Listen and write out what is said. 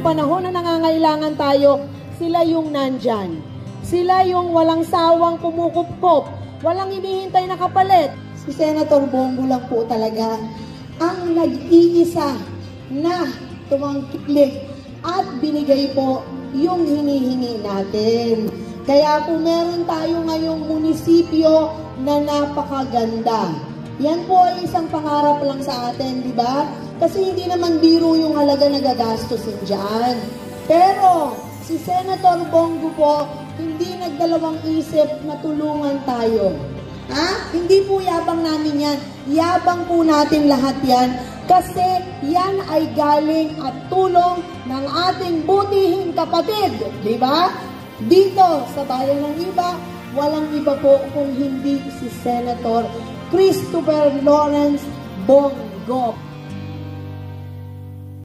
nung panahon na nangangailangan tayo, sila yung nandyan. Sila yung walang sawang kumukupkop, walang hinihintay na kapalit. Si Senator Bongo lang po talaga ang nag-iisa na tumangkilik at binigay po yung hinihingi natin. Kaya po meron tayo ngayong munisipyo na napakaganda. Yan po ay isang pangarap lang sa atin, di ba? Kasi hindi naman biro yung halaga na gagastusin dyan. Pero si Senator Bongo po, hindi nagdalawang isip na tulungan tayo. Ha? Hindi po yabang namin yan. Yabang po natin lahat yan. Kasi yan ay galing at tulong ng ating butihing kapatid. Di ba? Dito sa bayan ng Iba, walang iba po kung hindi si Senator Christopher Lawrence Bongo.